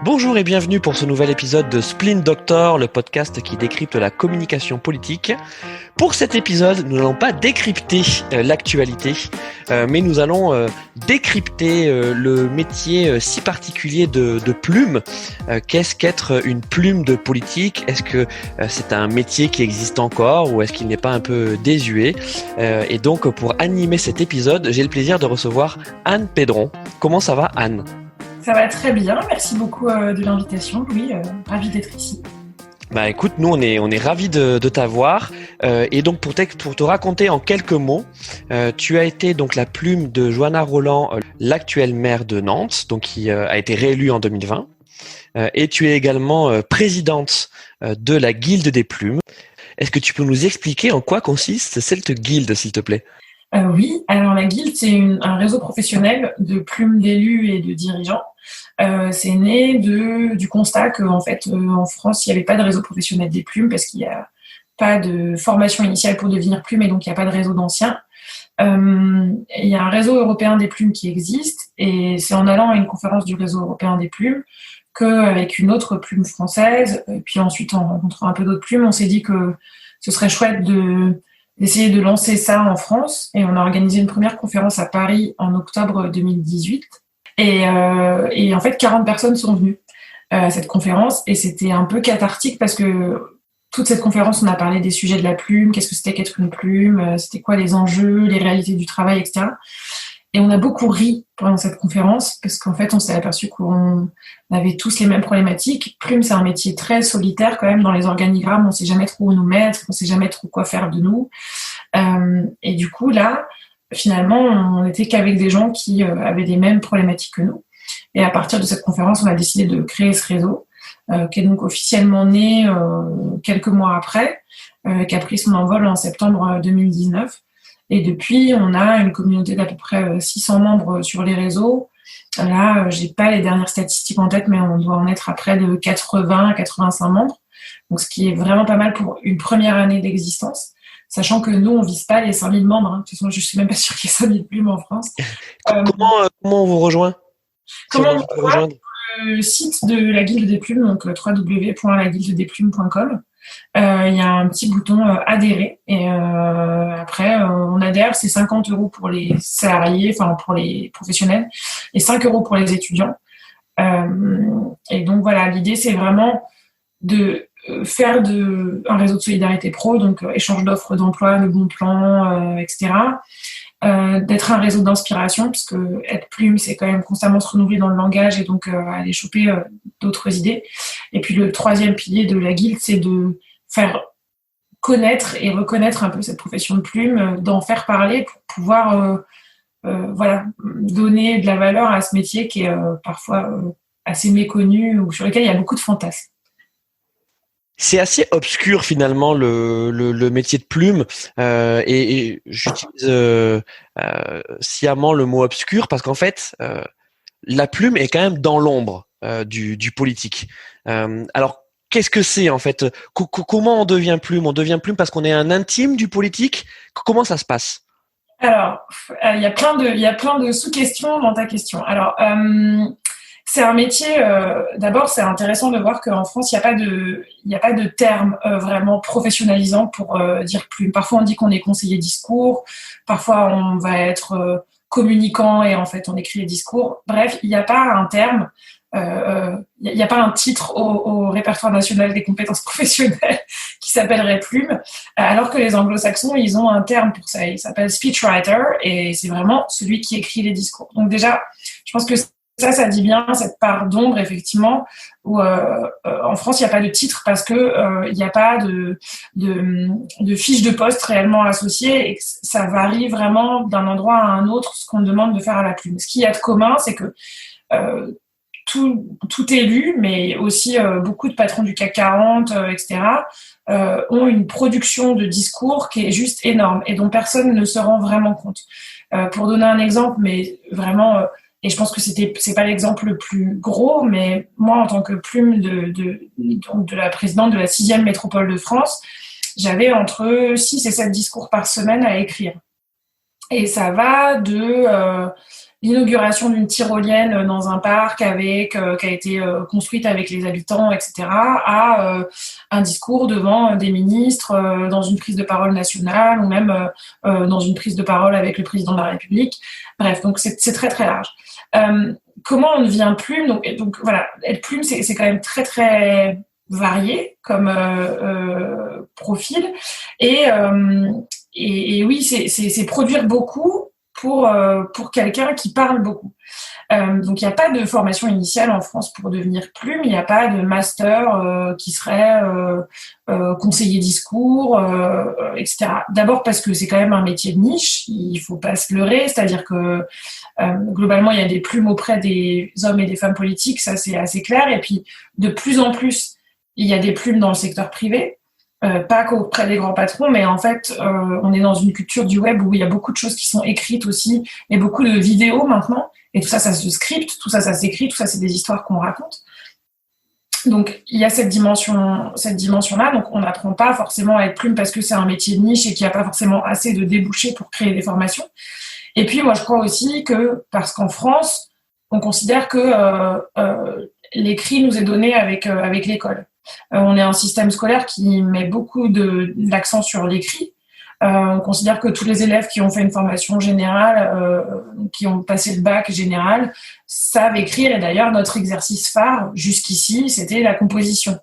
Bonjour et bienvenue pour ce nouvel épisode de Splint Doctor, le podcast qui décrypte la communication politique. Pour cet épisode, nous n'allons pas décrypter l'actualité, mais nous allons décrypter le métier si particulier de plume. Qu'est-ce qu'être une plume de politique ? Est-ce que c'est un métier qui existe encore ou est-ce qu'il n'est pas un peu désuet ? Et donc, pour animer cet épisode, j'ai le plaisir de recevoir Anne Pedron. Comment ça va, Anne ? Ça va très bien, merci beaucoup de l'invitation, Louis, ravi d'être ici. Bah écoute, nous on est ravis de t'avoir et donc pour te raconter en quelques mots, tu as été donc la plume de Johanna Rolland, l'actuelle maire de Nantes, donc qui a été réélue en 2020, et tu es également présidente de la Guilde des plumes. Est-ce que tu peux nous expliquer en quoi consiste cette guilde, s'il te plaît ? Oui, alors la Guilde, c'est un réseau professionnel de plumes d'élus et de dirigeants. C'est né du constat qu'en fait, en France, il n'y avait pas de réseau professionnel des plumes parce qu'il n'y a pas de formation initiale pour devenir plume et donc il n'y a pas de réseau d'anciens. Il y a un réseau européen des plumes qui existe et c'est en allant à une conférence du réseau européen des plumes qu'avec une autre plume française, et puis ensuite en rencontrant un peu d'autres plumes, on s'est dit que ce serait chouette d'essayer de lancer ça en France. Et on a organisé une première conférence à Paris en octobre 2018. Et en fait, 40 personnes sont venues à cette conférence. Et c'était un peu cathartique parce que toute cette conférence, on a parlé des sujets de la plume, qu'est-ce que c'était qu'être une plume, c'était quoi les enjeux, les réalités du travail, etc. Et on a beaucoup ri pendant cette conférence parce qu'en fait, on s'est aperçu qu'on avait tous les mêmes problématiques. Plume, c'est un métier très solitaire quand même dans les organigrammes. On ne sait jamais trop où nous mettre, on ne sait jamais trop quoi faire de nous. Et du coup, là, finalement, on n'était qu'avec des gens qui avaient les mêmes problématiques que nous. Et à partir de cette conférence, on a décidé de créer ce réseau qui est donc officiellement né quelques mois après, qui a pris son envol en septembre 2019. Et depuis, on a une communauté d'à peu près 600 membres sur les réseaux. Là, j'ai pas les dernières statistiques en tête, mais on doit en être à près de 80 à 85 membres. Donc, ce qui est vraiment pas mal pour une première année d'existence. Sachant que nous, on vise pas les 5000 membres. De toute façon, je suis même pas sûre qu'il y ait 5000 plumes en France. Comment on vous rejoint ? Comment on vous rejoint ? Le site de la Guilde des plumes, donc www.laguildedesplumes.com. Il y a un petit bouton adhérer et après on adhère, c'est 50 € pour les salariés, enfin pour les professionnels et 5 € pour les étudiants. Et donc voilà, l'idée c'est vraiment de faire un réseau de solidarité pro, donc échange d'offres d'emploi, de bons plans, etc. D'être un réseau d'inspiration, parce que être plume, c'est quand même constamment se renouveler dans le langage et donc aller choper d'autres idées. Et puis le troisième pilier de la guilde, c'est de faire connaître et reconnaître un peu cette profession de plume, d'en faire parler pour pouvoir donner de la valeur à ce métier qui est parfois assez méconnu ou sur lequel il y a beaucoup de fantasmes. C'est assez obscur finalement le métier de plume et j'utilise sciemment le mot obscur parce qu'en fait la plume est quand même dans l'ombre du politique. Alors qu'est-ce que c'est en fait ? Comment on devient plume ? On devient plume parce qu'on est un intime du politique ? Comment ça se passe ? Alors il y a plein de sous-questions dans ta question. Alors c'est un métier, d'abord c'est intéressant de voir qu'en France il n'y a pas de terme vraiment professionnalisant pour dire plume. Parfois on dit qu'on est conseiller discours, parfois on va être communicant et en fait on écrit les discours. Bref, il n'y a pas un terme, il n'y a pas un titre au répertoire national des compétences professionnelles qui s'appellerait plume, alors que les anglo-saxons ils ont un terme pour ça, il s'appelle speechwriter et c'est vraiment celui qui écrit les discours. Donc déjà, je pense que ça dit bien cette part d'ombre, effectivement, où en France, il n'y a pas de titre parce que il n'y a pas de fiche de poste réellement associée et que ça varie vraiment d'un endroit à un autre ce qu'on demande de faire à la plume. Ce qu'il y a de commun, c'est que tout élu, mais aussi beaucoup de patrons du CAC 40, etc., ont une production de discours qui est juste énorme et dont personne ne se rend vraiment compte. Pour donner un exemple, mais vraiment... et je pense que c'est pas l'exemple le plus gros, mais moi, en tant que plume de la présidente de la 6e métropole de France, j'avais entre 6 et 7 discours par semaine à écrire. Et ça va de l'inauguration d'une tyrolienne dans un parc qui a été construite avec les habitants, etc., à un discours devant des ministres, dans une prise de parole nationale ou même dans une prise de parole avec le président de la République. Bref, donc c'est très très large. Comment on devient plume? Donc voilà, être plume, c'est quand même très très varié comme profil et oui, c'est produire beaucoup pour quelqu'un qui parle beaucoup. Donc il n'y a pas de formation initiale en France pour devenir plume, il n'y a pas de master qui serait conseiller discours, etc. D'abord parce que c'est quand même un métier de niche, il faut pas se leurrer, c'est-à-dire que globalement il y a des plumes auprès des hommes et des femmes politiques, ça c'est assez clair, et puis de plus en plus il y a des plumes dans le secteur privé. Pas qu'auprès des grands patrons, mais en fait, on est dans une culture du web où il y a beaucoup de choses qui sont écrites aussi, et beaucoup de vidéos maintenant, et tout ça, ça se scripte, tout ça, ça s'écrit, tout ça, c'est des histoires qu'on raconte. Donc, il y a cette dimension-là, donc on n'apprend pas forcément à être plume parce que c'est un métier de niche et qu'il n'y a pas forcément assez de débouchés pour créer des formations. Et puis, moi, je crois aussi que, parce qu'en France, on considère que l'écrit nous est donné avec l'école. On est un système scolaire qui met beaucoup l'accent sur l'écrit. On considère que tous les élèves qui ont fait une formation générale, qui ont passé le bac général, savent écrire. Et d'ailleurs, notre exercice phare, jusqu'ici, c'était la composition.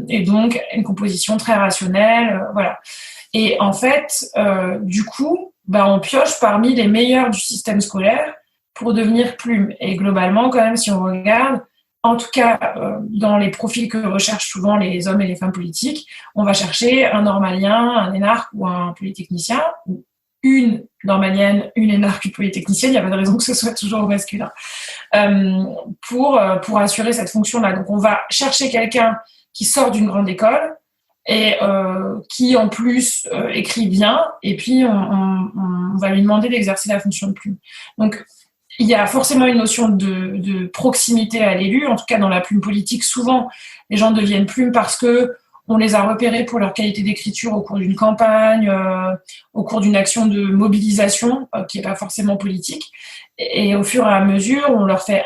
Et donc, une composition très rationnelle, voilà. Et en fait, du coup, on pioche parmi les meilleurs du système scolaire pour devenir plume. Et globalement, quand même, si on regarde, en tout cas, dans les profils que recherchent souvent les hommes et les femmes politiques, on va chercher un normalien, un énarque ou un polytechnicien, ou une normalienne, une énarque, une polytechnicienne, il n'y a pas de raison que ce soit toujours au masculin, pour assurer cette fonction-là. Donc on va chercher quelqu'un qui sort d'une grande école et qui en plus écrit bien, et puis on va lui demander d'exercer la fonction de plume. Donc il y a forcément une notion de proximité à l'élu. En tout cas, dans la plume politique, souvent, les gens deviennent plumes parce que on les a repérés pour leur qualité d'écriture au cours d'une campagne, au cours d'une action de mobilisation qui n'est pas forcément politique. Et au fur et à mesure, on leur fait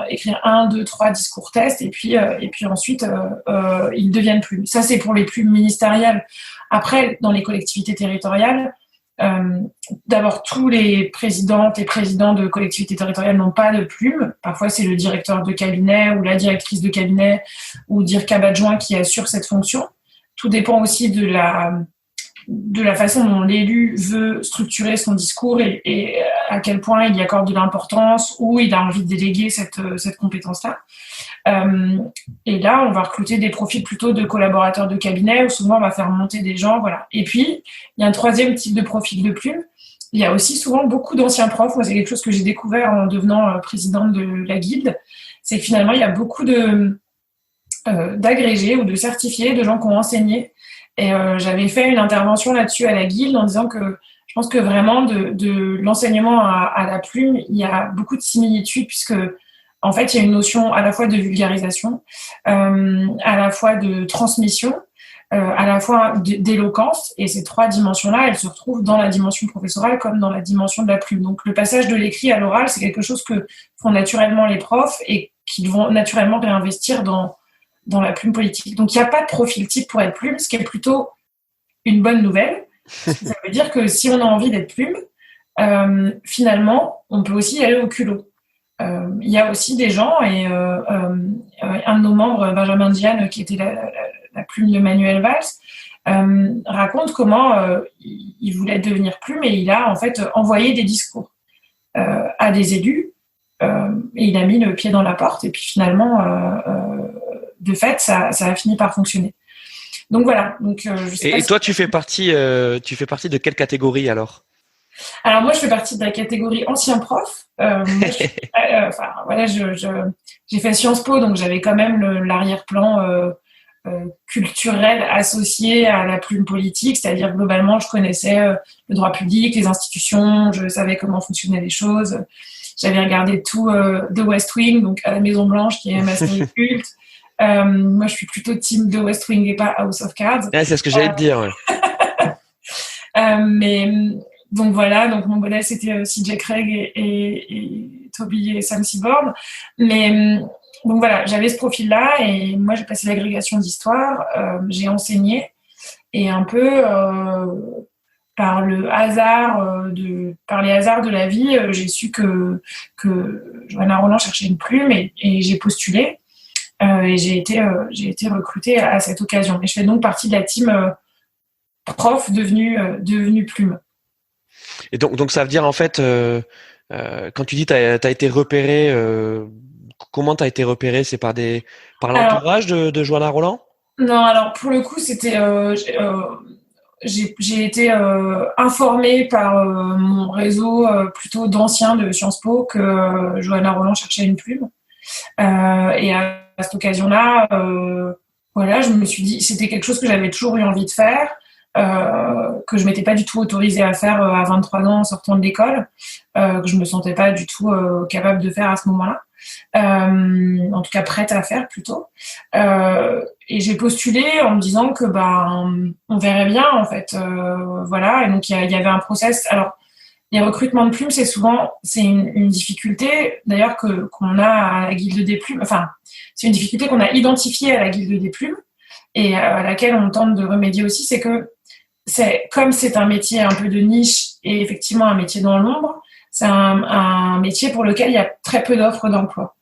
écrire 1, 2, 3 discours tests, et puis ensuite, ils deviennent plumes. Ça, c'est pour les plumes ministérielles. Après, dans les collectivités territoriales, d'abord, tous les présidentes et présidents de collectivités territoriales n'ont pas de plume. Parfois, c'est le directeur de cabinet ou la directrice de cabinet ou DIRCAB adjoint qui assure cette fonction. Tout dépend aussi de la façon dont l'élu veut structurer son discours et à quel point il y accorde de l'importance ou il a envie de déléguer cette compétence-là. Et là, on va recruter des profils plutôt de collaborateurs de cabinet où souvent on va faire monter des gens, voilà. Et puis, il y a un troisième type de profil de plume. Il y a aussi souvent beaucoup d'anciens profs. Moi, c'est quelque chose que j'ai découvert en devenant présidente de la guilde. C'est que finalement, il y a beaucoup d'agrégés ou de certifiés, de gens qui ont enseigné. Et j'avais fait une intervention là-dessus à la guilde en disant que je pense que vraiment de l'enseignement à la plume, il y a beaucoup de similitudes puisque en fait, il y a une notion à la fois de vulgarisation, à la fois de transmission, à la fois d'éloquence. Et ces trois dimensions-là, elles se retrouvent dans la dimension professorale comme dans la dimension de la plume. Donc, le passage de l'écrit à l'oral, c'est quelque chose que font naturellement les profs et qu'ils vont naturellement réinvestir dans la plume politique. Donc, il n'y a pas de profil type pour être plume, ce qui est plutôt une bonne nouvelle. Ça veut dire que si on a envie d'être plume, finalement, on peut aussi y aller au culot. Il y a aussi des gens, et un de nos membres, Benjamin Diane, qui était la plume de Manuel Valls, raconte comment il voulait devenir plume et il a en fait envoyé des discours à des élus et il a mis le pied dans la porte et puis finalement, de fait, ça a fini par fonctionner. Donc voilà. Donc, et toi, tu fais partie de quelle catégorie alors? Alors moi, je fais partie de la catégorie ancien prof. J'ai fait Sciences Po, donc j'avais quand même l'arrière-plan culturel associé à la plume politique, c'est-à-dire globalement, je connaissais le droit public, les institutions, je savais comment fonctionnaient les choses. J'avais regardé tout The West Wing, donc à la Maison Blanche, qui est ma série culte. Moi, je suis plutôt team The West Wing et pas House of Cards. Ouais, c'est ce que j'allais te dire. Ouais. Mais Donc voilà, donc mon modèle c'était CJ Craig et Toby et Sam Seaborn. Mais donc voilà, j'avais ce profil-là et moi j'ai passé l'agrégation d'histoire, j'ai enseigné et un peu par le hasard par les hasards de la vie, j'ai su que Johanna Roland cherchait une plume et j'ai postulé et j'ai été recrutée à cette occasion. Et je fais donc partie de la team prof devenue plume. Et donc ça veut dire en fait, quand tu dis t'as été repéré, comment t'as été repéré? C'est par l'entourage de Johanna Roland? Non, alors pour le coup, c'était j'ai été informée par mon réseau plutôt d'anciens de Sciences Po que Johanna Roland cherchait une plume. Et à cette occasion-là, voilà, je me suis dit, c'était quelque chose que j'avais toujours eu envie de faire, que je m'étais pas du tout autorisée à faire à 23 ans en sortant de l'école, que je me sentais pas du tout capable de faire à ce moment-là. En tout cas prête à faire plutôt. Et j'ai postulé en me disant que on verrait bien en fait. Voilà, et donc il y avait un process. Alors les recrutements de plumes, c'est une difficulté d'ailleurs qu'on a à la Guilde des Plumes. Enfin, c'est une difficulté qu'on a identifiée à la Guilde des Plumes et à laquelle on tente de remédier aussi, c'est que comme c'est un métier un peu de niche et effectivement un métier dans l'ombre, c'est un métier pour lequel il y a très peu d'offres d'emploi.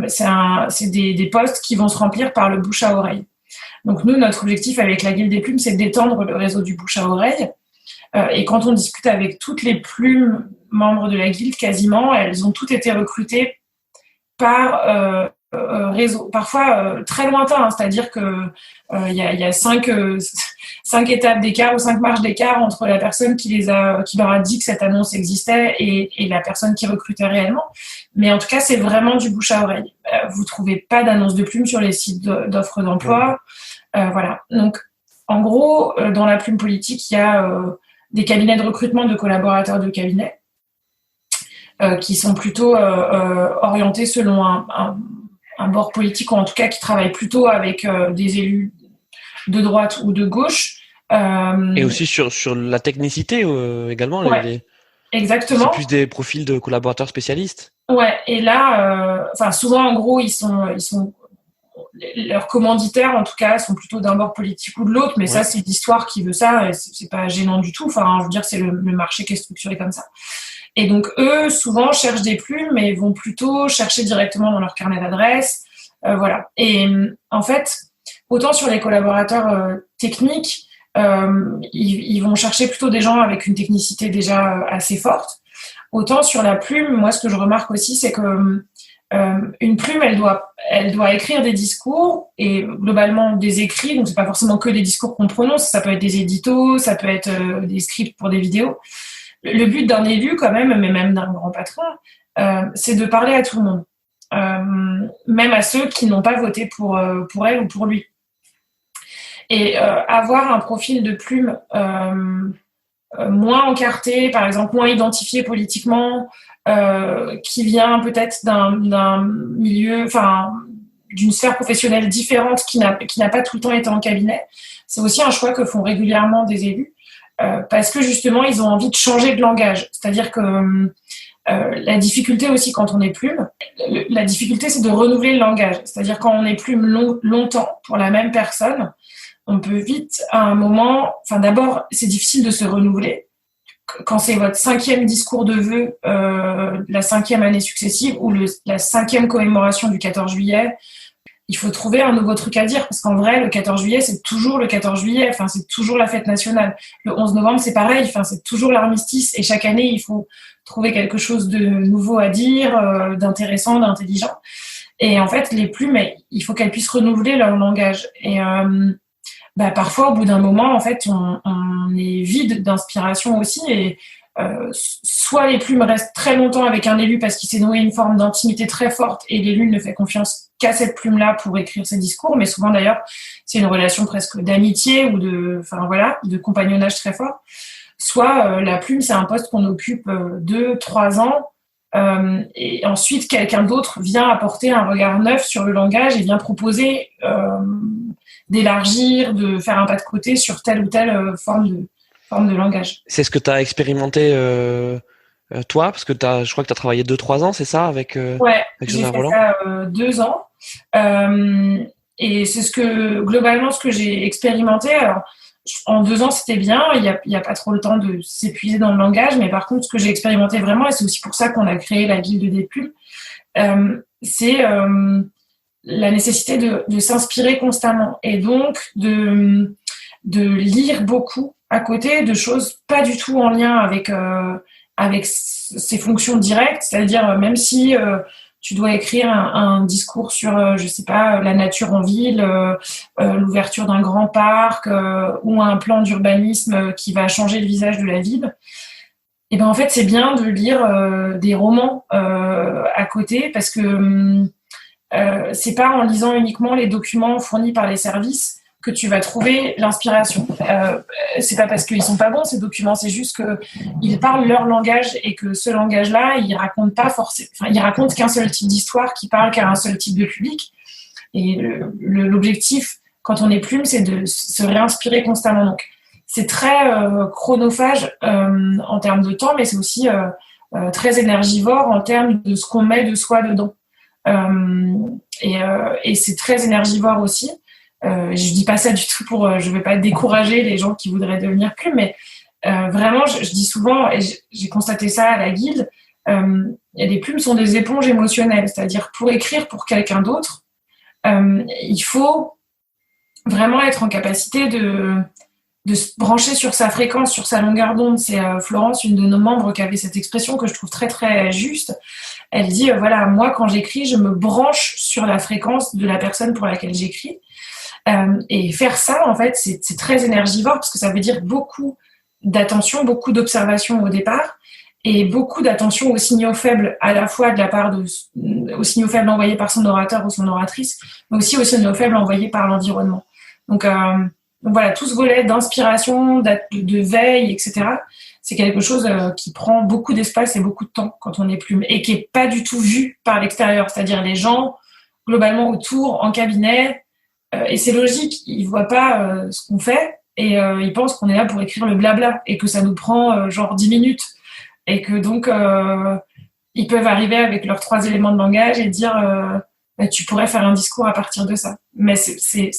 C'est des postes qui vont se remplir par le bouche à oreille. Donc nous, notre objectif avec la Guilde des Plumes, c'est d'étendre le réseau du bouche à oreille. Et quand on discute avec toutes les plumes membres de la Guilde, quasiment, elles ont toutes été recrutées par réseau, parfois très lointain, hein, c'est-à-dire que il y a 5 étapes d'écart ou 5 marches d'écart entre la personne qui leur a dit que cette annonce existait et la personne qui recrutait réellement. Mais en tout cas, c'est vraiment du bouche à oreille. Vous trouvez pas d'annonce de plume sur les sites d'offres d'emploi. Voilà. Donc, en gros, dans la plume politique, il y a des cabinets de recrutement de collaborateurs de cabinet qui sont plutôt orientés selon un bord politique, ou en tout cas qui travaillent plutôt avec des élus de droite ou de gauche. Et aussi sur la technicité également. Ouais, exactement. C'est plus des profils de collaborateurs spécialistes. Ouais, et là, souvent en gros, leurs commanditaires en tout cas sont plutôt d'un bord politique ou de l'autre, mais ça c'est l'histoire qui veut ça, et c'est pas gênant du tout. Enfin, je veux dire, c'est le marché qui est structuré comme ça. Et donc eux, souvent cherchent des plumes, mais vont plutôt chercher directement dans leur carnet d'adresses, voilà. Et en fait, autant sur les collaborateurs techniques, ils vont chercher plutôt des gens avec une technicité déjà assez forte. Autant sur la plume, moi ce que je remarque aussi, c'est que une plume, elle doit écrire des discours et globalement des écrits, donc c'est pas forcément que des discours qu'on prononce, ça peut être des éditos, ça peut être des scripts pour des vidéos. Le but d'un élu quand même, mais même d'un grand patron, c'est de parler à tout le monde, même à ceux qui n'ont pas voté pour elle ou pour lui. Et avoir un profil de plume moins encarté, par exemple moins identifié politiquement, qui vient peut-être d'un milieu, enfin d'une sphère professionnelle différente, qui n'a pas tout le temps été en cabinet. C'est aussi un choix que font régulièrement des élus, parce que justement ils ont envie de changer de langage. C'est-à-dire que la difficulté aussi quand on est plume, la difficulté c'est de renouveler le langage. C'est-à-dire quand on est plume longtemps pour la même personne, on peut vite à un moment, enfin d'abord c'est difficile de se renouveler. Quand c'est votre 5e discours de vœux, la 5e année successive ou la 5e commémoration du 14 juillet, il faut trouver un nouveau truc à dire, parce qu'en vrai, le 14 juillet, c'est toujours le 14 juillet, enfin, c'est toujours la fête nationale. Le 11 novembre, c'est pareil, enfin, c'est toujours l'armistice, et chaque année, il faut trouver quelque chose de nouveau à dire, d'intéressant, d'intelligent. Et en fait, les plumes, il faut qu'elles puissent renouveler leur langage. Et parfois, au bout d'un moment, en fait, on est vide d'inspiration aussi, et soit les plumes restent très longtemps avec un élu parce qu'il s'est noué une forme d'intimité très forte et l'élu ne fait confiance qu'à cette plume-là pour écrire ses discours, mais souvent d'ailleurs c'est une relation presque d'amitié ou de compagnonnage très fort. Soit la plume, c'est un poste qu'on occupe 2-3 ans, et ensuite quelqu'un d'autre vient apporter un regard neuf sur le langage et vient proposer d'élargir, de faire un pas de côté sur telle ou telle forme forme de langage. C'est ce que tu as expérimenté toi, parce que je crois que tu as travaillé 2-3 ans, c'est ça, avec Ouais, j'ai Jonah fait Roland? ça 2 ans. Et c'est globalement, ce que j'ai expérimenté. Alors, en 2 ans, c'était bien. Il y a pas trop le temps de s'épuiser dans le langage. Mais par contre, ce que j'ai expérimenté vraiment, et c'est aussi pour ça qu'on a créé la Guilde des Plumes, c'est la nécessité de s'inspirer constamment. Et donc, de lire beaucoup à côté de choses pas du tout en lien avec ses fonctions directes, c'est-à-dire même si tu dois écrire un discours sur, je sais pas, la nature en ville, l'ouverture d'un grand parc ou un plan d'urbanisme qui va changer le visage de la ville. Et ben en fait, c'est bien de lire des romans à côté parce que c'est pas en lisant uniquement les documents fournis par les services que tu vas trouver l'inspiration. C'est pas parce qu'ils sont pas bons ces documents, c'est juste que ils parlent leur langage et que ce langage-là, ils racontent pas forcément, ils racontent qu'un seul type d'histoire qui parle qu'à un seul type de public. Et l'objectif, quand on est plume, c'est de se réinspirer constamment. Donc, c'est très chronophage en termes de temps, mais c'est aussi très énergivore en termes de ce qu'on met de soi dedans. Et c'est très énergivore aussi. Je dis pas ça du tout je vais pas décourager les gens qui voudraient devenir plume, mais vraiment, je dis souvent, et j'ai constaté ça à la guilde, les plumes sont des éponges émotionnelles, c'est-à-dire pour écrire pour quelqu'un d'autre, il faut vraiment être en capacité de se brancher sur sa fréquence, sur sa longueur d'onde. C'est Florence, une de nos membres, qui avait cette expression que je trouve très très juste. Elle dit, voilà, moi quand j'écris, je me branche sur la fréquence de la personne pour laquelle j'écris. Et faire ça, en fait, c'est très énergivore parce que ça veut dire beaucoup d'attention, beaucoup d'observation au départ et beaucoup d'attention aux signaux faibles, à la fois de la part aux signaux faibles envoyés par son orateur ou son oratrice, mais aussi aux signaux faibles envoyés par l'environnement. Donc voilà, tout ce volet d'inspiration, de veille, etc., c'est quelque chose qui prend beaucoup d'espace et beaucoup de temps quand on est plume et qui est pas du tout vu par l'extérieur, c'est-à-dire les gens globalement autour, en cabinet. Et c'est logique, ils voient pas ce qu'on fait et ils pensent qu'on est là pour écrire le blabla et que ça nous prend genre 10 minutes et que donc ils peuvent arriver avec leurs 3 éléments de langage et dire tu pourrais faire un discours à partir de ça. Mais si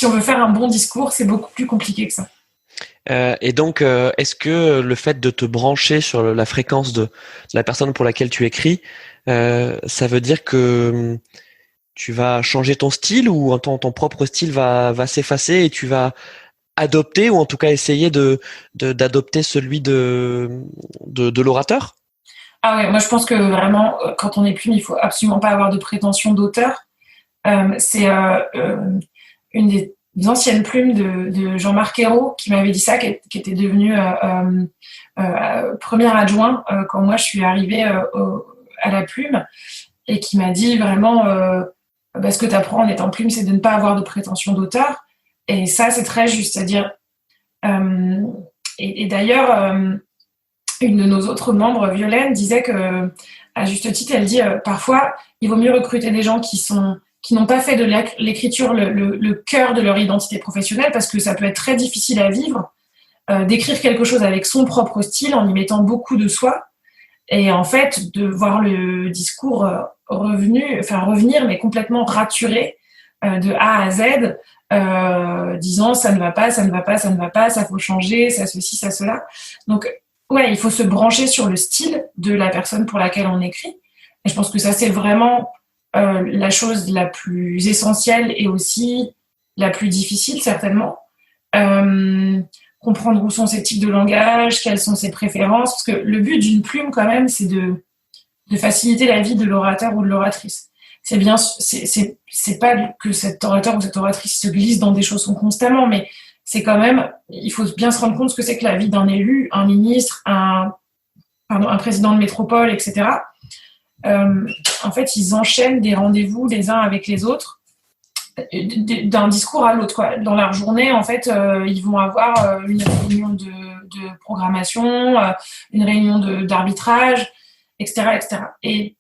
on veut faire un bon discours, c'est beaucoup plus compliqué que ça. Et donc, est-ce que le fait de te brancher sur la fréquence de la personne pour laquelle tu écris, ça veut dire que tu vas changer ton style ou ton propre style va s'effacer et tu vas adopter ou en tout cas essayer d'adopter celui de l'orateur? Ah ouais, moi je pense que vraiment, quand on est plume, il faut absolument pas avoir de prétention d'auteur. C'est une des anciennes plumes de Jean-Marc Ayrault qui m'avait dit ça, qui était devenu premier adjoint quand moi je suis arrivée à la plume et qui m'a dit vraiment ce que tu apprends en étant plume, c'est de ne pas avoir de prétention d'auteur. Et ça, c'est très juste. C'est-à-dire, et d'ailleurs, une de nos autres membres, Violaine, disait que, à juste titre, elle dit parfois, il vaut mieux recruter des gens qui n'ont pas fait de l'écriture le cœur de leur identité professionnelle parce que ça peut être très difficile à vivre, d'écrire quelque chose avec son propre style en y mettant beaucoup de soi. Et en fait, de voir le discours revenir, mais complètement raturé de A à Z, disant ça ne va pas, ça ne va pas, ça ne va pas, ça faut changer, ça ceci, ça cela. Donc, ouais, il faut se brancher sur le style de la personne pour laquelle on écrit. Et je pense que ça, c'est vraiment la chose la plus essentielle et aussi la plus difficile, certainement. Comprendre où sont ses types de langage, quelles sont ses préférences, parce que le but d'une plume, quand même, c'est de faciliter la vie de l'orateur ou de l'oratrice. C'est bien, c'est pas que cet orateur ou cette oratrice se glisse dans des chaussons constamment, mais c'est quand même, il faut bien se rendre compte ce que c'est que la vie d'un élu, un ministre, un président de métropole, etc. En fait, ils enchaînent des rendez-vous les uns avec les autres, d'un discours à l'autre, quoi. Dans leur journée, en fait, ils vont avoir une réunion de programmation, une réunion d'arbitrage, etc., etc. Et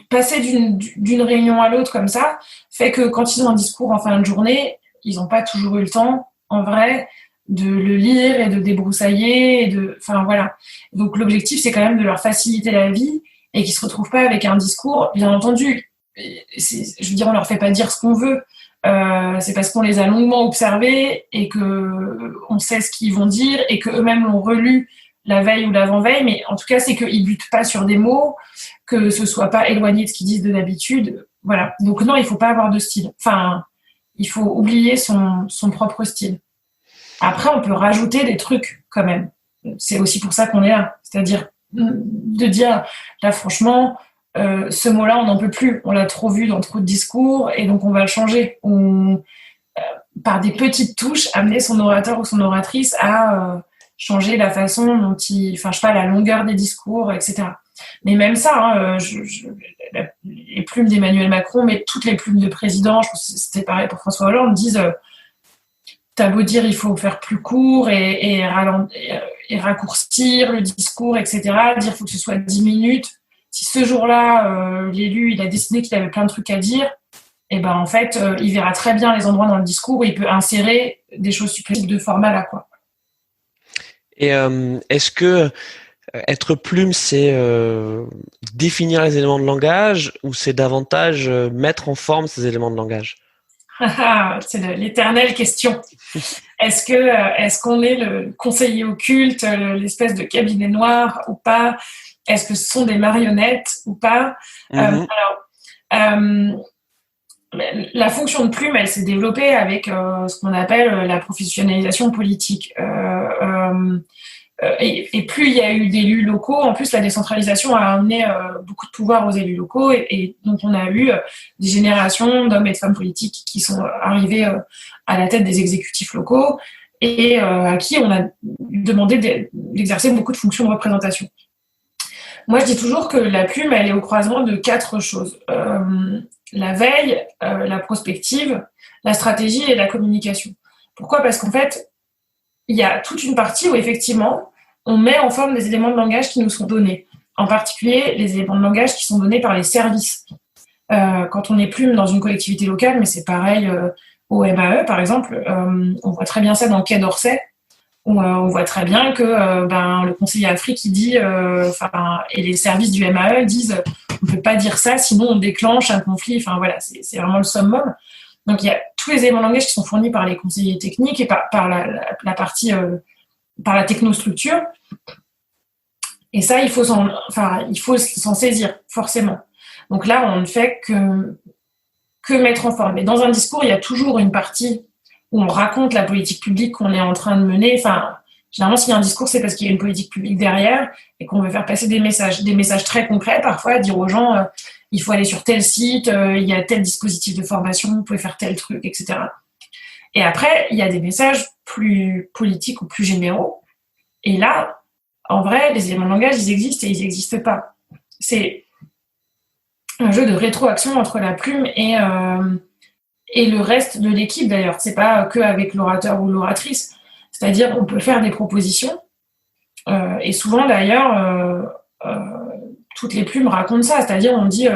passer d'une réunion à l'autre comme ça fait que quand ils ont un discours en fin de journée, ils n'ont pas toujours eu le temps, en vrai, de le lire et de débroussailler enfin voilà. Donc l'objectif c'est quand même de leur faciliter la vie et qu'ils se retrouvent pas avec un discours, bien entendu. Je veux dire, on leur fait pas dire ce qu'on veut. C'est parce qu'on les a longuement observés et que on sait ce qu'ils vont dire et que eux-mêmes l'ont relu la veille ou l'avant-veille. Mais en tout cas, c'est qu'ils butent pas sur des mots, que ce soit pas éloigné de ce qu'ils disent de d'habitude. Voilà. Donc non, il faut pas avoir de style. Enfin, il faut oublier son propre style. Après, on peut rajouter des trucs quand même. C'est aussi pour ça qu'on est là. C'est-à-dire de dire, là, franchement, ce mot-là, on n'en peut plus. On l'a trop vu dans trop de discours et donc on va le changer. Par des petites touches, amener son orateur ou son oratrice à changer la façon dont enfin, je sais pas, la longueur des discours, etc. Mais même ça, hein, les plumes d'Emmanuel Macron, mais toutes les plumes de président, je pense que c'était pareil pour François Hollande, disent t'as beau dire il faut faire plus court et raccourcir le discours, etc. Dire il faut que ce soit 10 minutes. Si ce jour-là, l'élu, il a décidé qu'il avait plein de trucs à dire, et ben en fait, il verra très bien les endroits dans le discours où il peut insérer des choses supplémentaires de format là, quoi. Et est-ce que être plume, c'est définir les éléments de langage ou c'est davantage mettre en forme ces éléments de langage? C'est l'éternelle question. Est-ce qu'on est le conseiller occulte, l'espèce de cabinet noir ou pas? Est-ce que ce sont des marionnettes ou pas? La fonction de plume, elle s'est développée avec ce qu'on appelle la professionnalisation politique. Et plus il y a eu d'élus locaux, en plus la décentralisation a amené beaucoup de pouvoir aux élus locaux et donc on a eu des générations d'hommes et de femmes politiques qui sont arrivés à la tête des exécutifs locaux et à qui on a demandé d'exercer beaucoup de fonctions de représentation. Moi, je dis toujours que la plume, elle est au croisement de 4 choses. La veille, la prospective, la stratégie et la communication. Pourquoi ? Parce qu'en fait, il y a toute une partie où, effectivement, on met en forme des éléments de langage qui nous sont donnés. En particulier, les éléments de langage qui sont donnés par les services. Quand on est plume dans une collectivité locale, mais c'est pareil au MAE, par exemple, on voit très bien ça dans le Quai d'Orsay, où on voit très bien que le conseiller Afrique, il dit, et les services du MAE disent, on ne peut pas dire ça, sinon on déclenche un conflit. Enfin voilà, c'est vraiment le summum. Donc il y a tous les éléments de langage qui sont fournis par les conseillers techniques et par la partie, par la technostructure. Et ça, il faut s'en saisir, forcément. Donc là, on ne fait que mettre en forme. Et dans un discours, il y a toujours une partie où on raconte la politique publique qu'on est en train de mener. Enfin, généralement, s'il y a un discours, c'est parce qu'il y a une politique publique derrière et qu'on veut faire passer des messages très concrets, parfois, dire aux gens, il faut aller sur tel site, il y a tel dispositif de formation, vous pouvez faire tel truc, etc. Et après, il y a des messages plus politiques ou plus généraux. Et là, en vrai, les éléments de langage, ils existent et ils n'existent pas. C'est un jeu de rétroaction entre la plume et le reste de l'équipe, d'ailleurs. C'est pas que avec l'orateur ou l'oratrice. C'est-à-dire, on peut faire des propositions. Et souvent, d'ailleurs, toutes les plumes racontent ça. C'est-à-dire, on dit,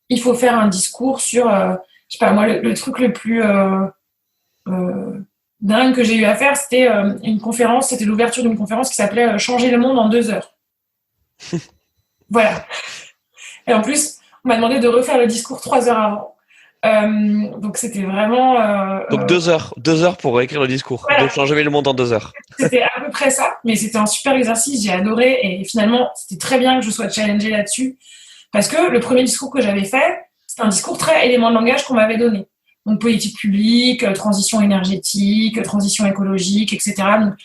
il faut faire un discours sur, je sais pas, moi, le truc le plus dingue que j'ai eu à faire, c'était une conférence, c'était l'ouverture d'une conférence qui s'appelait Changer le monde en 2 heures. Voilà. Et en plus, on m'a demandé de refaire le discours 3 heures avant. Donc c'était vraiment... Donc 2 heures. 2 heures pour écrire le discours. Voilà. De changer le monde en 2 heures. C'était à peu près ça, mais c'était un super exercice, j'ai adoré. Et finalement, c'était très bien que je sois challengée là-dessus. Parce que le premier discours que j'avais fait, c'était un discours très élément de langage qu'on m'avait donné. Donc politique publique, transition énergétique, transition écologique, etc. Donc,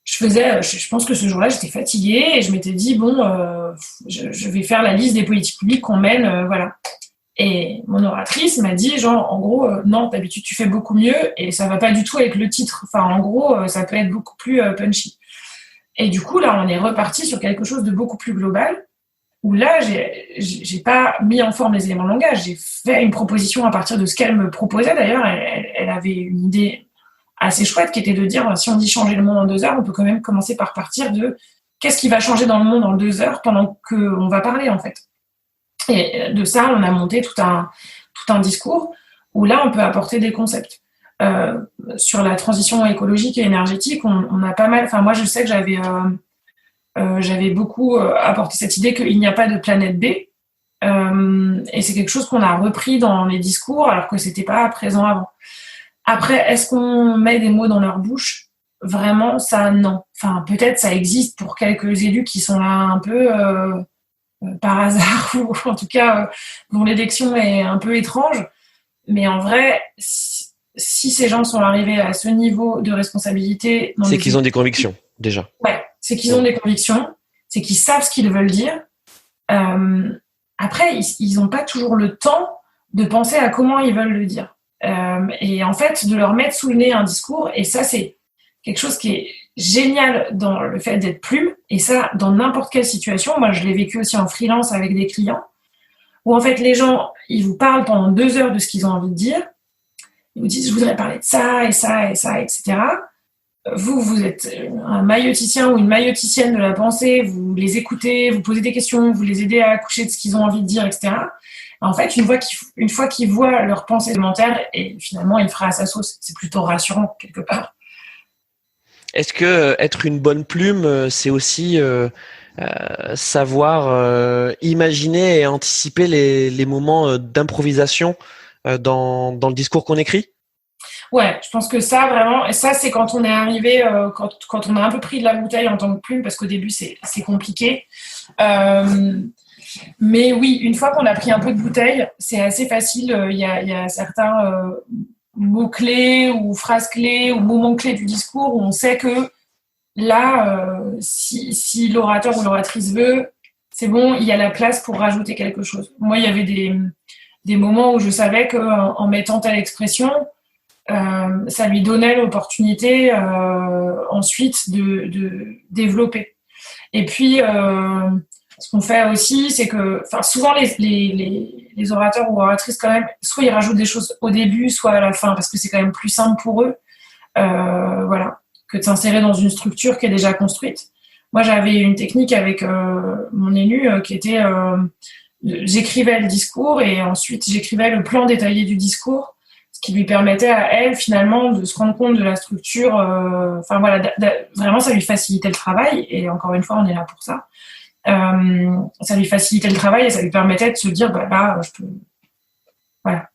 je pense que ce jour-là, j'étais fatiguée et je m'étais dit, bon, je vais faire la liste des politiques publiques qu'on mène, voilà. Et mon oratrice m'a dit, genre, en gros, non, d'habitude, tu fais beaucoup mieux et ça va pas du tout avec le titre. Enfin, en gros, ça peut être beaucoup plus punchy. Et du coup, là, on est reparti sur quelque chose de beaucoup plus global où là, j'ai pas mis en forme les éléments de langage. J'ai fait une proposition à partir de ce qu'elle me proposait. D'ailleurs, elle avait une idée assez chouette qui était de dire, si on dit changer le monde en 2 heures, on peut quand même commencer par partir de qu'est-ce qui va changer dans le monde en 2 heures pendant qu'on va parler, en fait. Et de ça, on a monté tout un discours où là, on peut apporter des concepts. sur la transition écologique et énergétique, on a pas mal. Enfin, moi, je sais que j'avais beaucoup apporté cette idée qu'il n'y a pas de planète B. Et c'est quelque chose qu'on a repris dans les discours alors que c'était pas présent avant. Après, est-ce qu'on met des mots dans leur bouche? Vraiment, ça, non. Enfin, peut-être ça existe pour quelques élus qui sont là un peu par hasard ou en tout cas dont l'élection est un peu étrange. Mais en vrai, si ces gens sont arrivés à ce niveau de responsabilité... C'est qu'ils ont des convictions, déjà. Ouais, c'est qu'ils ont des convictions, c'est qu'ils savent ce qu'ils veulent dire. Après, ils n'ont pas toujours le temps de penser à comment ils veulent le dire. Et en fait, de leur mettre sous le nez un discours, et ça, c'est quelque chose qui est génial dans le fait d'être plume, et ça, dans n'importe quelle situation. Moi, je l'ai vécu aussi en freelance avec des clients, où en fait, les gens, ils vous parlent pendant 2 heures de ce qu'ils ont envie de dire. Ils vous disent, je voudrais parler de ça, et ça, et ça, etc. Vous êtes un maïoticien ou une maïoticienne de la pensée, vous les écoutez, vous posez des questions, vous les aidez à accoucher de ce qu'ils ont envie de dire, etc. En fait, une fois qu'ils voient leur pensée élémentaire, et finalement, il fera à sa sauce. C'est plutôt rassurant, quelque part. Est-ce que être une bonne plume, c'est aussi savoir imaginer et anticiper les moments d'improvisation dans le discours qu'on écrit? Ouais, je pense que ça, vraiment, et ça, c'est quand on est arrivé, quand on a un peu pris de la bouteille en tant que plume, parce qu'au début, c'est compliqué. Mais oui, une fois qu'on a pris un peu de bouteille, c'est assez facile. Il y a certains mots-clés ou phrases-clés ou moments-clés du discours où on sait que là, si l'orateur ou l'oratrice veut, c'est bon, il y a la place pour rajouter quelque chose. Moi, il y avait des moments où je savais qu'en mettant telle expression, ça lui donnait l'opportunité ensuite de développer. Et puis, ce qu'on fait aussi, c'est que souvent les orateurs ou oratrices, quand même, soit ils rajoutent des choses au début, soit à la fin, parce que c'est quand même plus simple pour eux voilà, que de s'insérer dans une structure qui est déjà construite. Moi, j'avais une technique avec mon élu qui était... j'écrivais le discours et ensuite j'écrivais le plan détaillé du discours, ce qui lui permettait à elle, finalement, de se rendre compte de la structure. Enfin, voilà, vraiment, ça lui facilitait le travail. Et encore une fois, on est là pour ça. Ça lui facilitait le travail et ça lui permettait de se dire, bah, là,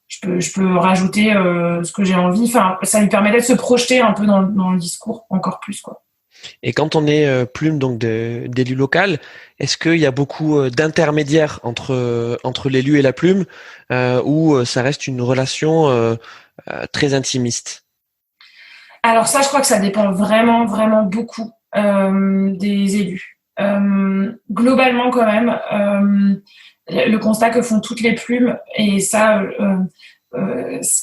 je peux rajouter ce que j'ai envie. Enfin, ça lui permettait de se projeter un peu dans le discours encore plus, quoi. Et quand on est plume donc d'élu local, est-ce qu'il y a beaucoup d'intermédiaires entre l'élu et la plume, ou ça reste une relation très intimiste? Alors ça, je crois que ça dépend vraiment, vraiment beaucoup des élus. Globalement, quand même, le constat que font toutes les plumes, et ça,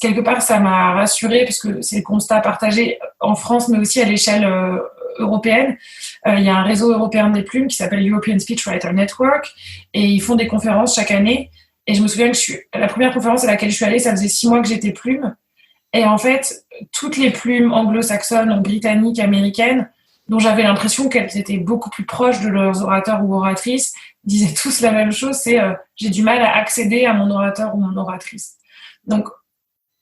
quelque part, ça m'a rassurée parce que c'est le constat partagé en France, mais aussi à l'échelle européenne. Il y a un réseau européen des plumes qui s'appelle European Speechwriter Network, et ils font des conférences chaque année. Et je me souviens que la première conférence à laquelle je suis allée, ça faisait 6 mois que j'étais plume. Et en fait, toutes les plumes anglo-saxonnes, britanniques, américaines, dont j'avais l'impression qu'elles étaient beaucoup plus proches de leurs orateurs ou oratrices, disaient tous la même chose, c'est j'ai du mal à accéder à mon orateur ou mon oratrice. Donc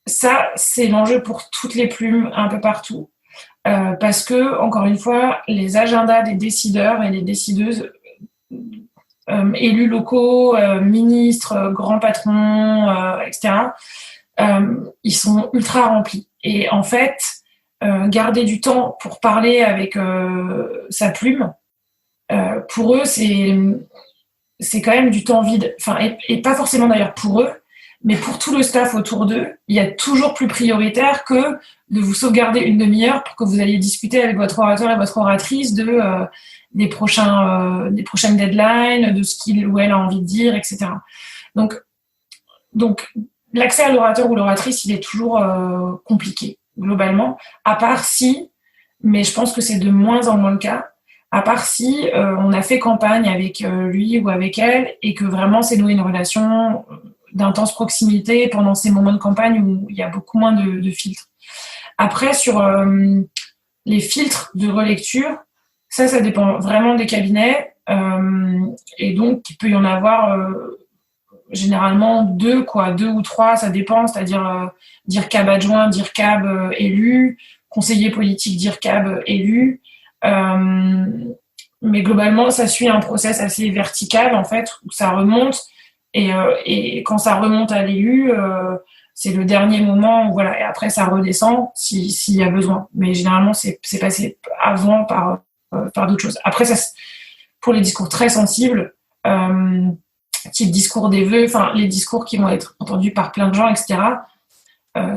ça, c'est l'enjeu pour toutes les plumes un peu partout. Parce que, encore une fois, les agendas des décideurs et des décideuses, élus locaux, ministres, grands patrons, etc., ils sont ultra remplis. Et en fait, garder du temps pour parler avec sa plume, pour eux, c'est quand même du temps vide. Enfin, et pas forcément d'ailleurs pour eux, mais pour tout le staff autour d'eux, il y a toujours plus prioritaire que de vous sauvegarder une demi-heure pour que vous alliez discuter avec votre orateur et votre oratrice des prochaines deadlines, de ce qu'il ou elle a envie de dire, etc. Donc l'accès à l'orateur ou l'oratrice, il est toujours compliqué, globalement, à part si, mais je pense que c'est de moins en moins le cas, à part si on a fait campagne avec lui ou avec elle et que vraiment c'est noué une relation d'intense proximité pendant ces moments de campagne où il y a beaucoup moins de filtres. Après, sur les filtres de relecture, ça dépend vraiment des cabinets, et donc il peut y en avoir généralement deux ou trois, ça dépend, c'est-à-dire DIRCAB adjoint, DIRCAB élu, conseiller politique DIRCAB élu. Mais globalement, ça suit un process assez vertical, en fait, où ça remonte. Et quand ça remonte à l'élu, c'est le dernier moment, voilà. Et après, ça redescend s'il y a besoin. Mais généralement, c'est passé avant par d'autres choses. Après, ça, pour les discours très sensibles, type discours des vœux, enfin, les discours qui vont être entendus par plein de gens, etc.,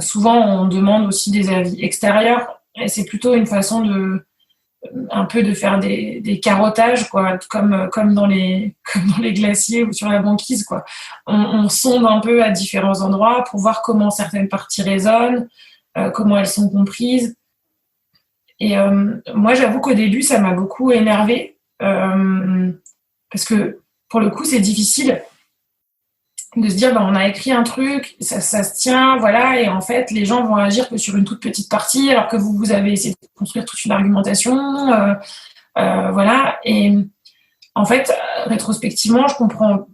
souvent, on demande aussi des avis extérieurs. Et c'est plutôt une façon un peu de faire des carottages, quoi, comme dans les glaciers ou sur la banquise, quoi. On sonde un peu à différents endroits pour voir comment certaines parties résonnent, comment elles sont comprises. Et moi, j'avoue qu'au début, ça m'a beaucoup énervée, parce que pour le coup, c'est difficile de se dire, on a écrit un truc, ça se tient, voilà, et en fait, les gens vont agir que sur une toute petite partie, alors que vous avez essayé de construire toute une argumentation, voilà. Et en fait, rétrospectivement, je comprends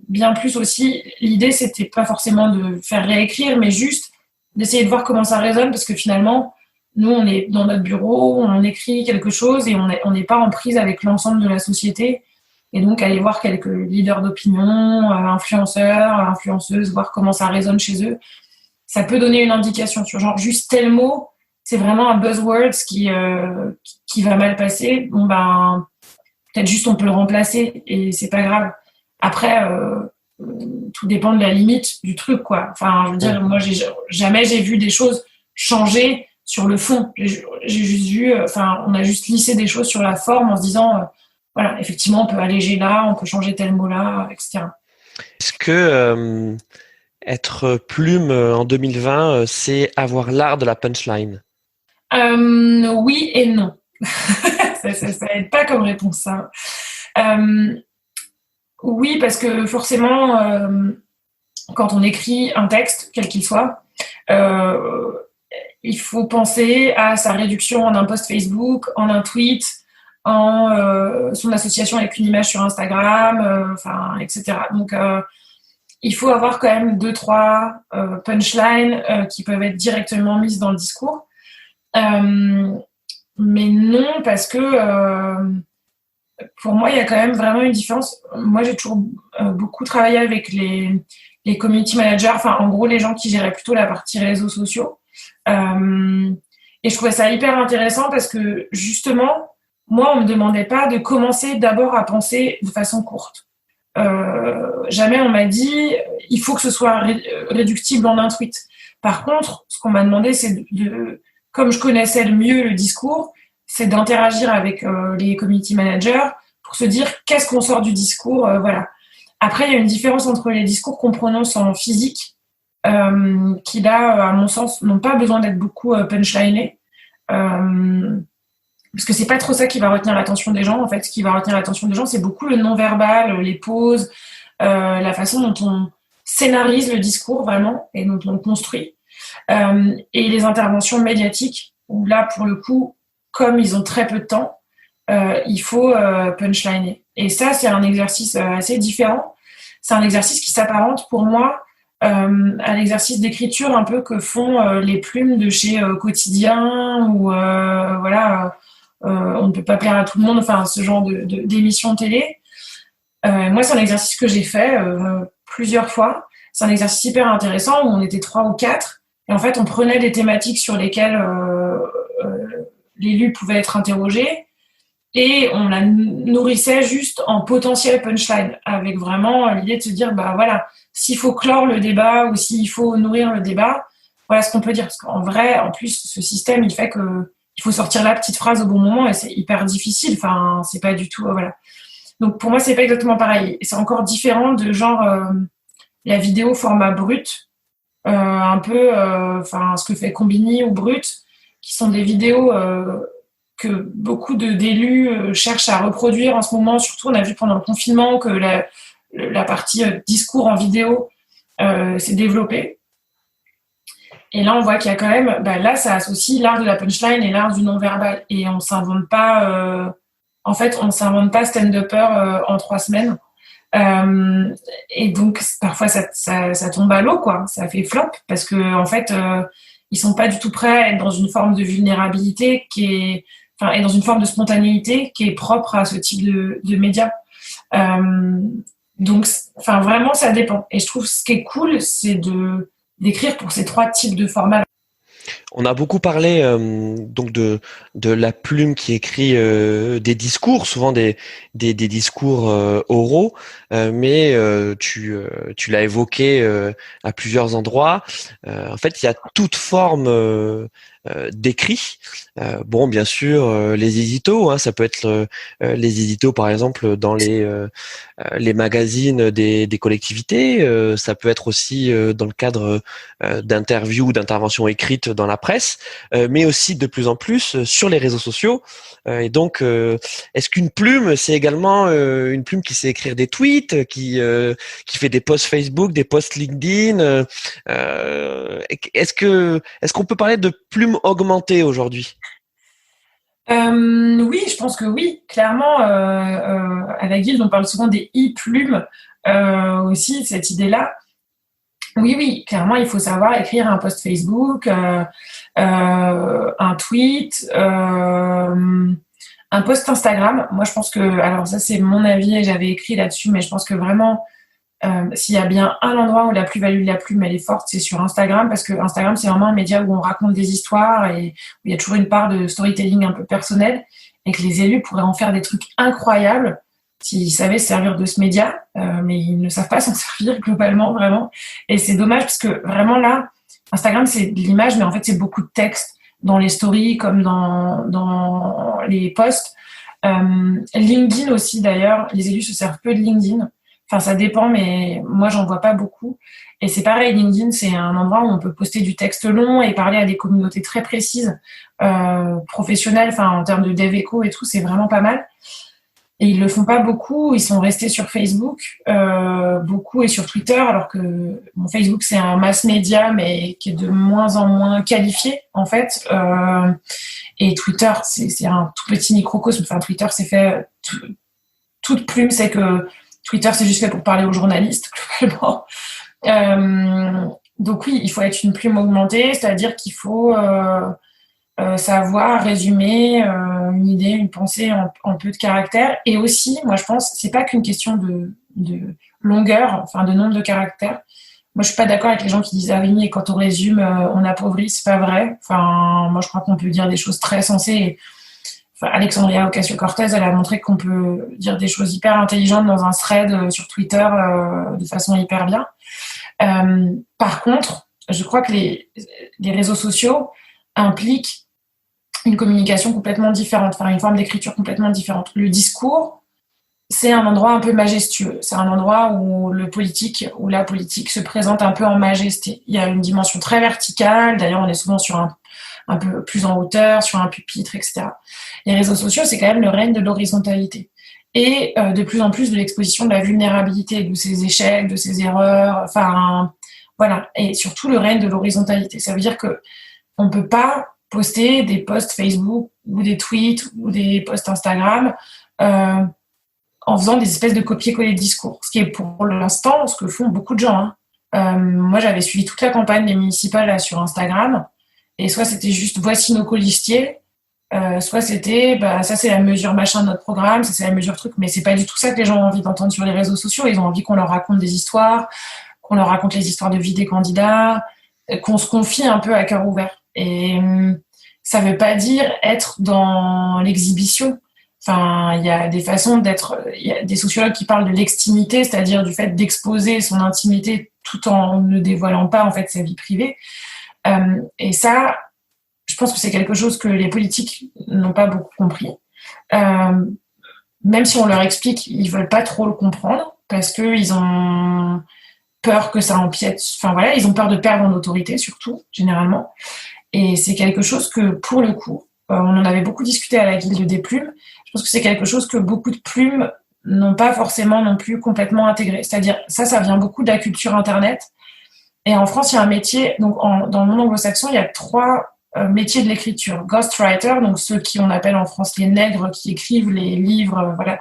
bien plus aussi. L'idée, c'était pas forcément de faire réécrire, mais juste d'essayer de voir comment ça résonne, parce que finalement, nous, on est dans notre bureau, on écrit quelque chose et on n'est pas en prise avec l'ensemble de la société. Et donc, aller voir quelques leaders d'opinion, influenceurs, influenceuses, voir comment ça résonne chez eux. Ça peut donner une indication sur genre juste tel mot, c'est vraiment un buzzword qui va mal passer. Bon, peut-être juste on peut le remplacer et c'est pas grave. Après, tout dépend de la limite du truc, quoi. Enfin, je veux dire, moi, jamais j'ai vu des choses changer sur le fond. J'ai juste vu, on a juste lissé des choses sur la forme en se disant, voilà, effectivement, on peut alléger là, on peut changer tel mot là, etc. Est-ce que être plume en 2020, c'est avoir l'art de la punchline? Oui et non. ça aide pas comme réponse, ça. Oui, parce que forcément, quand on écrit un texte, quel qu'il soit, il faut penser à sa réduction en un post Facebook, en un tweet, en son association avec une image sur Instagram, etc. Donc, il faut avoir quand même 2-3 punchlines qui peuvent être directement mises dans le discours. Mais non, parce que pour moi, il y a quand même vraiment une différence. Moi, j'ai toujours beaucoup travaillé avec les community managers, en gros, les gens qui géraient plutôt la partie réseaux sociaux. Et je trouvais ça hyper intéressant parce que, justement, moi, on me demandait pas de commencer d'abord à penser de façon courte. Jamais on m'a dit il faut que ce soit réductible en un tweet. Par contre, ce qu'on m'a demandé, c'est comme je connaissais le mieux le discours, c'est d'interagir avec les community managers pour se dire qu'est-ce qu'on sort du discours, voilà. Après, il y a une différence entre les discours qu'on prononce en physique, qui là, à mon sens, n'ont pas besoin d'être beaucoup punchlinés. Parce que c'est pas trop ça qui va retenir l'attention des gens. En fait, ce qui va retenir l'attention des gens, c'est beaucoup le non-verbal, les pauses, la façon dont on scénarise le discours vraiment et dont on le construit. Et les interventions médiatiques, où là, pour le coup, comme ils ont très peu de temps, il faut punchliner. Et ça, c'est un exercice assez différent. C'est un exercice qui s'apparente pour moi à l'exercice d'écriture un peu que font les plumes de chez Quotidien ou voilà. On ne peut pas plaire à tout le monde, ce genre d'émission télé. Moi, c'est un exercice que j'ai fait plusieurs fois. C'est un exercice hyper intéressant où on était 3 ou 4. Et en fait, on prenait des thématiques sur lesquelles l'élu pouvait être interrogé et on la nourrissait juste en potentiel punchline avec vraiment l'idée de se dire, voilà, s'il faut clore le débat ou s'il faut nourrir le débat, voilà ce qu'on peut dire. Parce qu'en vrai, en plus, ce système, il fait que il faut sortir la petite phrase au bon moment et c'est hyper difficile. C'est pas du tout, voilà. Donc pour moi, c'est pas exactement pareil. C'est encore différent de genre la vidéo format brut, un peu, ce que fait Combini ou Brut, qui sont des vidéos que beaucoup d'élus cherchent à reproduire en ce moment. Surtout, on a vu pendant le confinement que la partie discours en vidéo s'est développée. Et là, on voit qu'il y a quand même, là, ça associe l'art de la punchline et l'art du non-verbal. Et on s'invente pas, on s'invente pas stand-upper en 3 semaines. Et donc parfois ça tombe à l'eau, quoi. Ça fait flop parce que en fait ils sont pas du tout prêts à être dans une forme de vulnérabilité et dans une forme de spontanéité qui est propre à ce type de médias. Donc, vraiment, ça dépend. Et je trouve ce qui est cool, c'est d'écrire pour ces 3 types de formats. On a beaucoup parlé donc de la plume qui écrit des discours, souvent des discours oraux, mais tu l'as évoqué à plusieurs endroits. En fait, il y a toute forme d'écrit. Bon, bien sûr, les éditos, hein, ça peut être les éditos, par exemple, dans les magazines des collectivités. Ça peut être aussi dans le cadre d'interviews ou d'interventions écrites dans la presse, mais aussi de plus en plus sur les réseaux sociaux. Et donc, est-ce qu'une plume, c'est également une plume qui sait écrire des tweets, qui fait des posts Facebook, des posts LinkedIn? Est-ce qu'on peut parler de plume augmentée aujourd'hui? Oui, je pense que oui. Clairement, à la Guilde, on parle souvent des e-plumes aussi, cette idée-là. Oui, oui, clairement, il faut savoir écrire un post Facebook, un tweet, un post Instagram. Moi, je pense que, alors ça, c'est mon avis et j'avais écrit là-dessus, mais je pense que vraiment, s'il y a bien un endroit où la plus-value de la plume, elle est forte, c'est sur Instagram, parce que Instagram, c'est vraiment un média où on raconte des histoires et où il y a toujours une part de storytelling un peu personnel et que les élus pourraient en faire des trucs incroyables s'ils savaient se servir de ce média, mais ils ne savent pas s'en servir globalement, vraiment. Et c'est dommage parce que vraiment là, Instagram, c'est de l'image, mais en fait, c'est beaucoup de texte dans les stories comme dans les posts. LinkedIn aussi, d'ailleurs, les élus se servent peu de LinkedIn. Enfin, ça dépend, mais moi, j'en vois pas beaucoup. Et c'est pareil, LinkedIn, c'est un endroit où on peut poster du texte long et parler à des communautés très précises, professionnelles, enfin, en termes de dev éco et tout, c'est vraiment pas mal. Et ils le font pas beaucoup. Ils sont restés sur Facebook, beaucoup, et sur Twitter, alors que Facebook, c'est un mass média, mais qui est de moins en moins qualifié, en fait. Et Twitter, c'est un tout petit microcosme. Enfin, Twitter, c'est fait... Toute plume, c'est que Twitter, c'est juste fait pour parler aux journalistes, globalement. Donc oui, il faut être une plume augmentée, c'est-à-dire qu'il faut savoir résumer une idée, une pensée en peu de caractères. Et aussi, moi, je pense, c'est pas qu'une question de longueur, enfin de nombre de caractères. Moi, je suis pas d'accord avec les gens qui disent ah oui, et quand on résume, on appauvrit. C'est pas vrai. Enfin, moi, je crois qu'on peut dire des choses très sensées. Enfin, Alexandria Ocasio-Cortez, elle a montré qu'on peut dire des choses hyper intelligentes dans un thread sur Twitter de façon hyper bien. Par contre, je crois que les réseaux sociaux impliquent une communication complètement différente, enfin une forme d'écriture complètement différente. Le discours, c'est un endroit un peu majestueux. C'est un endroit où le politique ou la politique se présente un peu en majesté. Il y a une dimension très verticale. D'ailleurs, on est souvent sur un peu plus en hauteur, sur un pupitre, etc. Les réseaux sociaux, c'est quand même le règne de l'horizontalité. Et de plus en plus de l'exposition de la vulnérabilité, de ses échecs, de ses erreurs, enfin, voilà. Et surtout le règne de l'horizontalité. Ça veut dire qu'on ne peut pas poster des posts Facebook ou des tweets ou des posts Instagram en faisant des espèces de copier-coller de discours. Ce qui est pour l'instant ce que font beaucoup de gens. Moi, j'avais suivi toute la campagne des municipales là, sur Instagram. Et soit c'était juste voici nos colistiers, soit c'était ça c'est la mesure machin de notre programme, ça c'est la mesure truc, mais c'est pas du tout ça que les gens ont envie d'entendre sur les réseaux sociaux. Ils ont envie qu'on leur raconte des histoires, qu'on leur raconte les histoires de vie des candidats, qu'on se confie un peu à cœur ouvert. Et ça veut pas dire être dans l'exhibition. Enfin, il y a des façons d'être. Il y a des sociologues qui parlent de l'extimité, c'est-à-dire du fait d'exposer son intimité tout en ne dévoilant pas en fait sa vie privée. Et ça, je pense que c'est quelque chose que les politiques n'ont pas beaucoup compris. Même si on leur explique, ils veulent pas trop le comprendre parce que ils ont peur que ça empiète. Enfin voilà, ils ont peur de perdre en autorité surtout, généralement. Et c'est quelque chose que, pour le coup, on en avait beaucoup discuté à la Guilde des plumes. Je pense que c'est quelque chose que beaucoup de plumes n'ont pas forcément non plus complètement intégré. C'est-à-dire, ça vient beaucoup de la culture Internet. Et en France, il y a un métier, donc dans le monde anglo-saxon, il y a 3 métiers de l'écriture. Ghostwriter, donc ceux qui on appelle en France les nègres, qui écrivent les livres, voilà,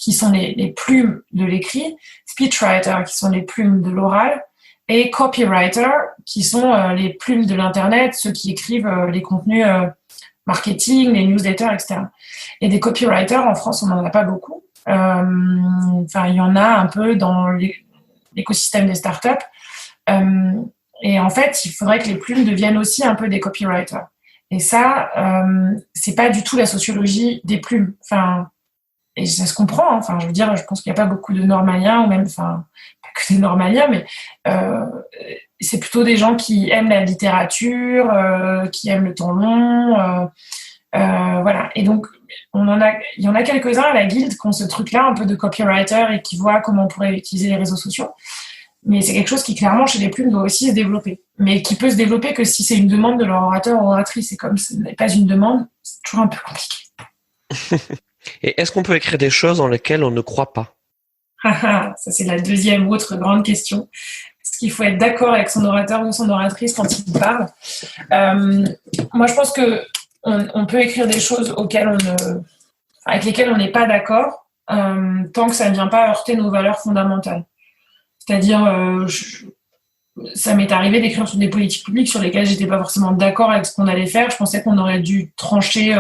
qui sont les plumes de l'écrit, speechwriter, qui sont les plumes de l'oral, et copywriter, qui sont les plumes de l'Internet, ceux qui écrivent les contenus marketing, les newsletters, etc. Et des copywriters, en France, on n'en a pas beaucoup. Enfin, il y en a un peu dans l'écosystème des startups. Et en fait, il faudrait que les plumes deviennent aussi un peu des copywriters. Et ça, c'est pas du tout la sociologie des plumes. Enfin, et ça se comprend. Hein. Enfin, je veux dire, je pense qu'il n'y a pas beaucoup de normaliens, ou même, enfin, pas que des normaliens, mais c'est plutôt des gens qui aiment la littérature, qui aiment le temps long. Voilà. Et donc, il y en a quelques-uns à la guilde qui ont ce truc-là, un peu de copywriter, et qui voient comment on pourrait utiliser les réseaux sociaux. Mais c'est quelque chose qui, clairement, chez les plumes, doit aussi se développer. Mais qui peut se développer que si c'est une demande de leur orateur ou oratrice. Et comme ce n'est pas une demande, c'est toujours un peu compliqué. Et est-ce qu'on peut écrire des choses dans lesquelles on ne croit pas? Ça, c'est la deuxième autre grande question. Est-ce qu'il faut être d'accord avec son orateur ou son oratrice quand il parle? Moi, je pense que on peut écrire des choses avec lesquelles on n'est pas d'accord, tant que ça ne vient pas heurter nos valeurs fondamentales. C'est-à-dire, ça m'est arrivé d'écrire sur des politiques publiques sur lesquelles j'étais pas forcément d'accord avec ce qu'on allait faire. Je pensais qu'on aurait dû trancher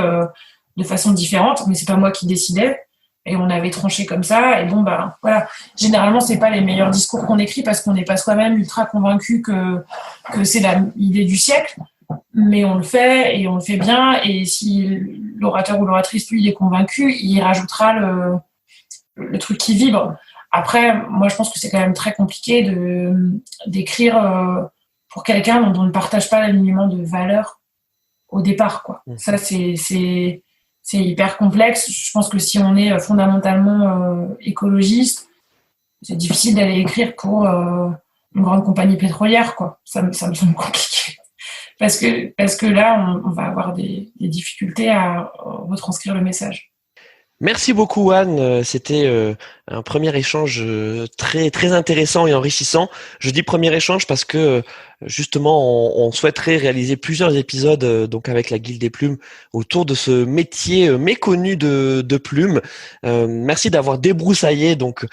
de façon différente, mais c'est pas moi qui décidais. Et on avait tranché comme ça. Et bon, bah voilà. Généralement, c'est pas les meilleurs discours qu'on écrit parce qu'on n'est pas soi-même ultra convaincu que c'est l'idée du siècle. Mais on le fait et on le fait bien. Et si l'orateur ou l'oratrice, lui, il est convaincu, il rajoutera le truc qui vibre. Après, moi, je pense que c'est quand même très compliqué d'écrire pour quelqu'un dont on ne partage pas l'alignement de valeurs au départ, quoi. Ça, c'est hyper complexe. Je pense que si on est fondamentalement écologiste, c'est difficile d'aller écrire pour une grande compagnie pétrolière, quoi. Ça me semble compliqué. Parce que là, on va avoir des difficultés à retranscrire le message. Merci beaucoup Anne, c'était un premier échange très très intéressant et enrichissant. Je dis premier échange parce que justement on souhaiterait réaliser plusieurs épisodes donc avec la Guilde des Plumes autour de ce métier méconnu de plume. Merci d'avoir débroussaillé donc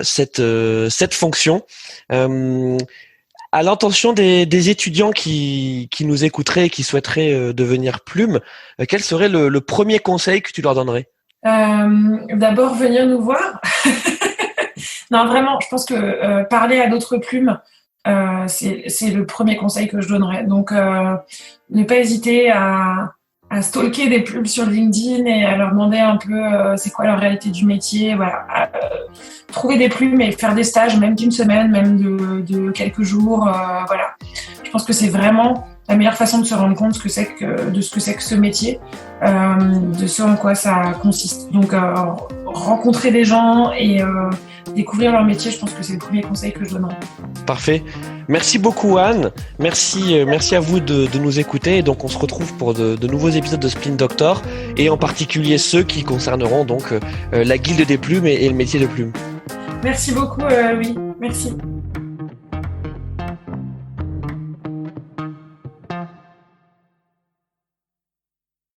cette fonction. À l'intention des étudiants qui nous écouteraient et qui souhaiteraient devenir plume, quel serait le premier conseil que tu leur donnerais? D'abord, venir nous voir. Non, vraiment, je pense que parler à d'autres plumes, c'est le premier conseil que je donnerais. Donc, ne pas hésiter à stalker des plumes sur LinkedIn et à leur demander un peu c'est quoi leur réalité du métier. Voilà. Trouver des plumes et faire des stages, même d'une semaine, même de quelques jours. Voilà. Je pense que c'est vraiment la meilleure façon de se rendre compte de ce que c'est que ce métier, de ce en quoi ça consiste. Donc, rencontrer des gens et découvrir leur métier, je pense que c'est le premier conseil que je donnerais. Parfait. Merci beaucoup Anne. Merci à vous de nous écouter. Et donc, on se retrouve pour de nouveaux épisodes de Splin Doctor et en particulier ceux qui concerneront donc la Guilde des Plumes et le métier de plume. Merci beaucoup, oui. Merci.